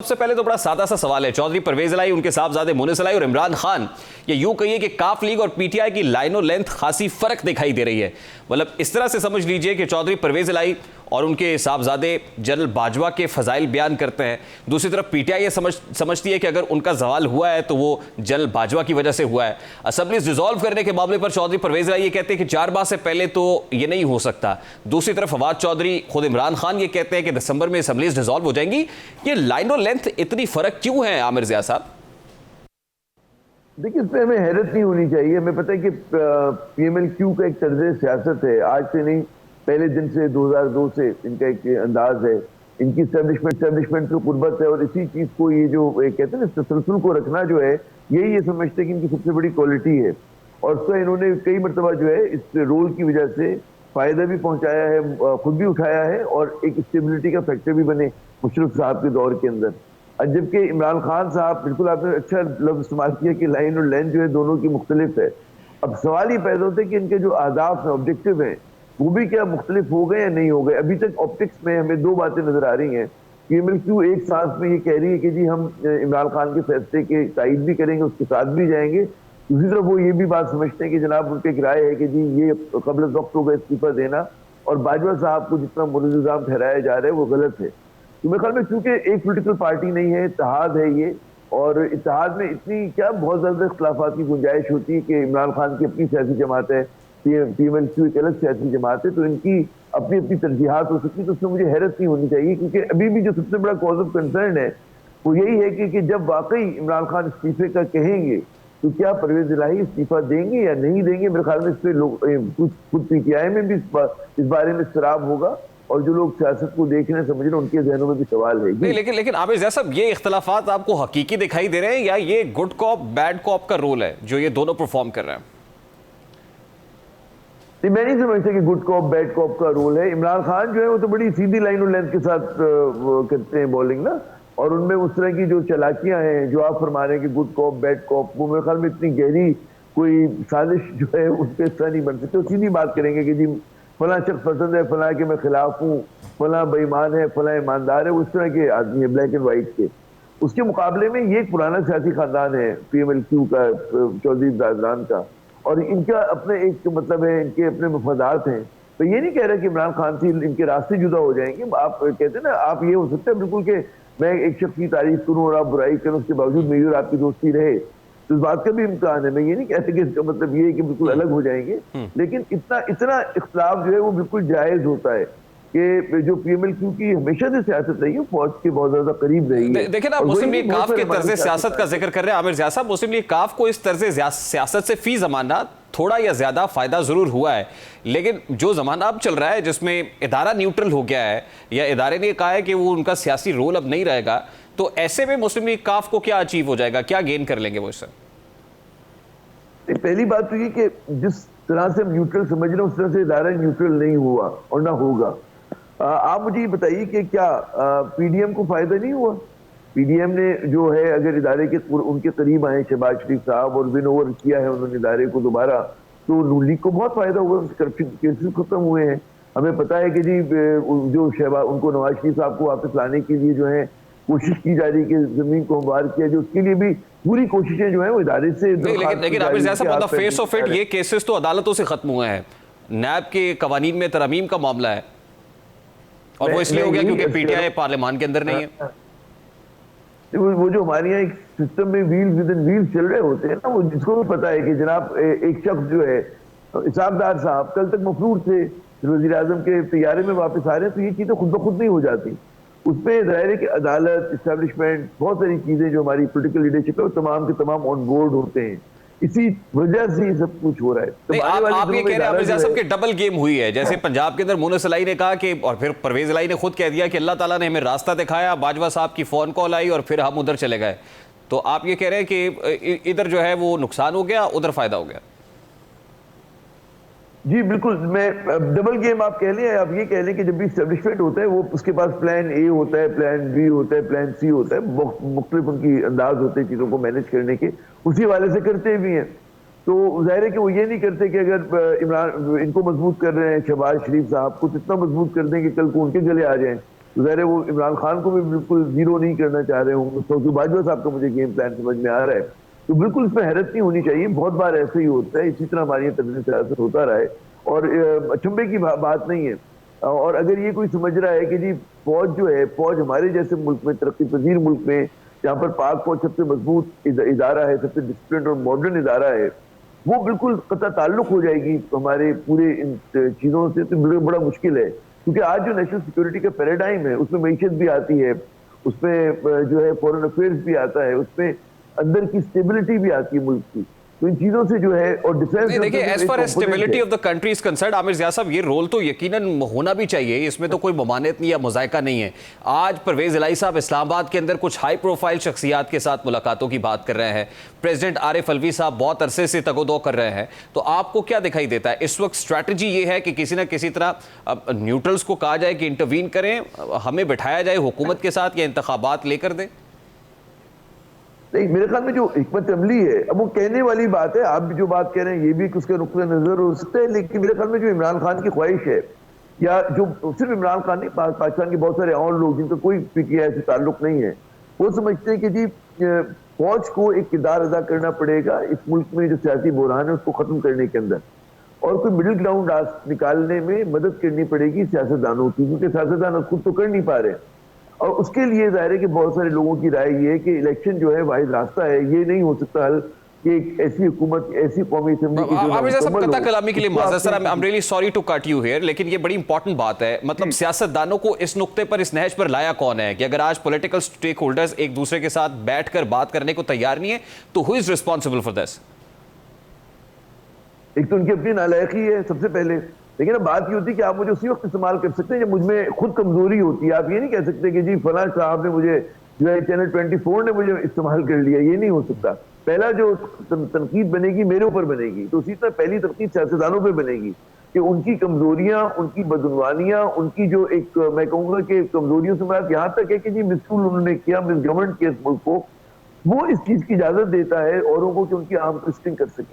सबसे पहले तो बड़ा सादा सा सवाल है। चौधरी परवेज इलाही, उनके साहबजादे मुनिस इलाही और इमरान खान, ये यूं कहिए कि काफ लीग और पीटीआई की लाइनों लेंथ खासी फर्क दिखाई दे रही है। मतलब इस तरह से समझ लीजिए कि चौधरी परवेज इलाही और उनके साहबजादे जनरल बाजवा के फजाइल बयान करते हैं, दूसरी तरफ पीटीआई ये समझती है कि अगर उनका जवाल हुआ है तो वो जनरल बाजवा की वजह से हुआ है। असेंबलीज डिसॉल्व करने के मामले पर चौधरी परवेज इलाही ये कहते हैं कि 4 माह से पहले तो ये नहीं हो सकता। दूसरी तरफ फवाद चौधरी, खुद इमरान खान ये कहते हैं कि दिसंबर में असेंबलीज डिसॉल्व हो जाएंगी। ये लाइनों लेंथ इतनी फर्क क्यों है आमिर ज़िया साहब? देखिए, इसमें हमें हैरत नहीं होनी चाहिए। हमें पता है कि पीएमएलक्यू का एक तर्ज सियासत है, आज से नहीं, पहले दिन से 2002 से इनका एक अंदाज है, इनकी स्टैब्लिशमेंट से कुर्बत है और इसी चीज को ये जो कहते हैं ना, तसलसल को रखना जो है, यही ये समझते हैं कि इनकी सबसे बड़ी क्वालिटी है। और उसका इन्होंने कई मरतबा जो है इस रोल की वजह से फायदा भी पहुंचाया है, खुद भी उठाया है और एक स्टेबिलिटी का फैक्टर भी बने मुशर्रफ साहब के दौर के अंदर। जबकि इमरान खान साहब, बिल्कुल आपने अच्छा लफ्ज इस्तेमाल किया कि लाइन और लेंथ जो है दोनों की मुख्तलिफ है। अब सवाल ये पैदा होता है कि इनके जो अहदाफ है, ऑब्जेक्टिव हैं, वो भी क्या मुख्तलिफ हो गए या नहीं हो गए। अभी तक ऑप्टिक्स में हमें दो बातें नजर आ रही हैं। पीएमएलक्यू एक सांस में ये कह रही है कि जी हम इमरान खान के फैसले के तायद भी करेंगे, उसके साथ भी जाएंगे। दूसरी तरफ वो ये भी बात समझते हैं कि जनाब उनके एक राय है कि जी ये कबल वक्त होगा इस्तीफा देना और बाजवा साहब को जितना मुल्ज़िम ठहराया जा रहा है वो गलत है। तो मेरे ख्याल में चूंकि एक पोलिटिकल पार्टी नहीं है, इत्तेहाद है ये, और इत्तेहाद में इतनी क्या बहुत ज्यादा इख्तलाफात की गुंजाइश होती है कि इमरान खान की अपनी सियासी जमात है, पीएमएलक्यू एक अलग सियासी जमात है, तो इनकी अपनी अपनी तरजीहात हो सकती है। तो उसमें मुझे हैरत नहीं होनी चाहिए, क्योंकि अभी भी जो सबसे बड़ा कॉज ऑफ कंसर्न है वो यही है कि जब वाकई इमरान खान इस्तीफे का कहेंगे तो क्या परवेज इलाही इस्तीफा देंगे या नहीं देंगे। मेरे ख्याल में इस पर लोग कुछ खुद पीटीआई में भी इस बारे में शराब होगा और जो लोग सियासत को देख रहे हैं, समझ रहे हैं, उनके जहनों में भी सवाल है। नहीं, लेकिन आमिर ज़िया साहब, ये इख्तलाफात आपको हकीकी दिखाई दे रहे हैं या ये गुड कॉप बैड कॉप का रोल है जो ये दोनों परफॉर्म कर रहे हैं? नहीं, मैं नहीं समझता कि गुड कॉप बैड कॉप का रोल है। इमरान खान जो है वो तो बड़ी सीधी लाइन और लेंथ के साथ करते हैं बॉलिंग ना, और उनमें उस तरह की जो चालाकियां हैं जो आप फरमा रहे हैं कि गुड कॉप बैड कॉप, वो मेरे ख्याल में इतनी गहरी कोई साजिश जो है उस पर हिस्सा नहीं बन सकते। वो सीधी बात करेंगे कि जी फला शख्स पसंद है, फला के मैं खिलाफ हूँ, फला बेईमान है, फला ईमानदार है, उस तरह के आदमी है ब्लैक एंड व्हाइट के। उसके मुकाबले में ये एक पुराना सियासी खानदान है पीएमएलक्यू का, चौधरी दादरान का, और इनका अपने एक मतलब है, इनके अपने मफादात हैं। तो ये नहीं कह रहा कि इमरान खान से इनके रास्ते जुदा हो जाएंगे। आप कहते हैं ना, आप ये हो सकता है बिल्कुल कि मैं एक शख्स की तारीफ करूं और आप बुराई करूं, उसके बावजूद मेरी और आपकी दोस्ती रहे, तो इस बात का भी इम्कान है। मैं ये नहीं कहता कि इसका मतलब ये है कि बिल्कुल अलग हो जाएंगे, लेकिन इतना इख्तिलाफ जो है वो बिल्कुल जायज होता है कि जो पीएमएलक्यू की हमेशा से सियासत रही है, फौज के बहुत ज्यादा करीब रही है। देखिए ना, मुस्लिम लीग काफ के तर्ज सियासत का जिक्र कर रहे हैं आमिर ज़िया साहब। मुस्लिम लीग काफ को इस तर्ज सियासत से फी जमाना थोड़ा या ज्यादा फायदा जरूर हुआ है, लेकिन जो जमाना अब चल रहा है जिसमें इदारा न्यूट्रल हो गया है या इदारे ने कहा है कि वो उनका सियासी रोल अब नहीं रहेगा, तो ऐसे में मुस्लिम लीग काफ को क्या अचीव हो जाएगा, क्या गेन कर लेंगे वो इससे? पहली बात तो ये कि जिस तरह से हम न्यूट्रल समझ रहे हैं उस तरह से इदारा न्यूट्रल नहीं हुआ और ना होगा। आप मुझे ये बताइए कि क्या पीडीएम को फायदा नहीं हुआ? पीडीएम ने जो है, अगर इदारे के उनके करीब आए शहबाज शरीफ साहब और विन ओवर किया है उन्होंने इदारे को दोबारा, तो नून लीग को बहुत फायदा हुआ, करप्शन केसेस खत्म हुए हैं। हमें पता है कि जी जो शहबाज, उनको नवाज शरीफ साहब को वापस लाने के लिए जो है कोशिश की जा रही है कि जमीन को हमवार किया, जो उसके लिए भी पूरी कोशिशें जो है वो इदारे से। लेकिन आमिर ज़िया साहब, फेस ऑफ इट ये केसेस तो अदालतों से खत्म हुए हैं। नैब के कवानीन में तरमीम का मामला है और वो इसलिए हो गया क्योंकि पीटीआई पार्लियामान के अंदर नहीं है। वो जो हमारे यहाँ एक सिस्टम में व्हील्स विद इन व्हील्स चल रहे होते हैं ना, वो जिसको भी पता है कि जनाब एक शख्स जो है इसाकदार साहब कल तक मफरूर थे, वजीर आजम के तैयारे में वापस आ रहे हैं, तो ये चीजें खुद ब खुद नहीं हो जाती। उसमें जाहिर है कि अदालत, इस्टेब्लिशमेंट, बहुत सारी चीजें जो हमारी पोलिटिकल लीडरशिप है वो तमाम के तमाम ऑन बोर्ड होते हैं। इसी वजह से ये सब कुछ हो रहा है। तो आप ये कह रहे हैं आमिर ज़िया साहब कि डबल गेम हुई है, जैसे पंजाब के अंदर मुनिस इलाही ने कहा कि, और फिर परवेज इलाही ने खुद कह दिया कि अल्लाह ताला ने हमें रास्ता दिखाया, बाजवा साहब की फोन कॉल आई और फिर हम उधर चले गए। तो आप ये कह रहे हैं कि इधर जो है वो नुकसान हो गया, उधर फायदा हो गया? जी बिल्कुल, मैं डबल गेम आप कह लें, आप ये कह लें कि जब भी एस्टेब्लिशमेंट होता है वो उसके पास प्लान ए होता है, प्लान बी होता है, प्लान सी होता है, मुख्तलिफ उनकी अंदाज होते हैं चीज़ों को मैनेज करने के, उसी वाले से करते भी हैं। तो जाहिर है कि वो ये नहीं करते कि अगर इमरान इनको मजबूत कर रहे हैं शहबाज शरीफ साहब को, तो इतना मजबूत कर दें कि कल को उनके गले आ जाएं। तो ज़ाहिर है वो इमरान खान को भी बिल्कुल जीरो नहीं करना चाह रहे होंगे। तो बाजवा साहब का मुझे गेम प्लान समझ में आ रहा है, तो बिल्कुल इसमें हैरत नहीं होनी चाहिए। बहुत बार ऐसे ही होता है, इसी तरह हमारी तर्ज़ सियासत होता रहा है और अचंभे की बात नहीं है। और अगर ये कोई समझ रहा है कि जी फौज जो है, फौज हमारे जैसे मुल्क में, तरक्की पजीर मुल्क में, जहाँ पर पाक फौज सबसे मजबूत इदारा है, सबसे डिसिप्लिन और मॉडर्न इदारा है, वो बिल्कुल कतई ताल्लुक हो जाएगी हमारे पूरे इन चीज़ों से, तो बड़ा मुश्किल है। क्योंकि आज जो नेशनल सिक्योरिटी का पैराडाइम है, उसमें मईशत भी आती है, उसमें जो है फॉरेन अफेयर्स भी आता है, उसमें अंदर की स्टेबिलिटी भी आती है मुल्क की। तो इन चीजों से जो है, और डिफेंस देखिए, as far as stability of the country is concerned, Aamir Zia साहब, ये रोल तो यकीनन होना भी चाहिए, इसमें तो कोई ममानियत नहीं या मुज़ायका नहीं है। आज परवेज इलाही साहब इस्लामाबाद के अंदर कुछ हाई प्रोफाइल शख्सियात के साथ मुलाकातों की बात कर रहे हैं, प्रेसिडेंट आरिफ अलवी साहब बहुत अरसे से तगोदो कर रहे हैं, तो आपको क्या दिखाई देता है इस वक्त स्ट्रैटेजी ये है कि किसी ना किसी तरह न्यूट्रल्स को कहा जाए कि इंटरवीन करें, हमें बिठाया जाए हुकूमत के साथ या इंतखाबात लेकर दें? नहीं, मेरे ख्याल में जो हिकमत अमली है, अब वो कहने वाली बात है, आप भी जो बात कह रहे हैं ये भी उसका नुक्ता नजर हो सकता है, लेकिन मेरे ख्याल में जो इमरान खान की ख्वाहिश है, या जो सिर्फ इमरान खान नहीं, पाकिस्तान के बहुत सारे और लोग जिनका कोई पीटीआई से ताल्लुक नहीं है, वो समझते हैं कि जी फौज को एक किरदार अदा करना पड़ेगा इस मुल्क में जो सियासी बुरहान है उसको खत्म करने के अंदर, और कोई मिडिल ग्राउंड निकालने में मदद करनी पड़ेगी सियासतदानों की, क्योंकि सियासतदान खुद तो कर नहीं पा रहे। और उसके लिए जाहिर है कि बहुत सारे लोगों की राय ये है कि इलेक्शन जो है वाहिद रास्ता है, ये नहीं हो सकता हल कि एक ऐसी हुकूमत, ऐसी कौमी असेंबली कत्ता कलामी के लिए माज़रत sir, I am really sorry to cut you here, लेकिन ये बड़ी इंपॉर्टेंट बात है। मतलब सियासतदानों को इस नुक्ते पर, इस नहज पर लाया कौन है कि अगर आज पॉलिटिकल स्टेक होल्डर्स एक दूसरे के साथ बैठकर बात करने को तैयार नहीं है, तो who is responsible for this? एक तो उनकी अपनी नालायकी है सबसे पहले, लेकिन अब बात ये होती है कि आप मुझे उसी वक्त इस्तेमाल कर सकते हैं जब मुझमें खुद कमजोरी होती है। आप ये नहीं कह सकते कि जी फलां साहब ने मुझे, जो है चैनल 24 ने मुझे इस्तेमाल कर लिया, ये नहीं हो सकता। पहला जो तनकीद बनेगी मेरे ऊपर बनेगी, तो उसी तरह पहली तनकीद सियासतदानों पर बनेगी कि उनकी कमजोरियां, उनकी बदनवानियां, उनकी जो एक मैं कहूँगा कि कमजोरियों से बात यहाँ तक है कि जी मिसरूल उन्होंने किया, मिसगवर्नमेंट किया इस मुल्क को, वो इस चीज की इजाजत देता है औरों को कि उनकी आर्म ट्विस्टिंग कर सके।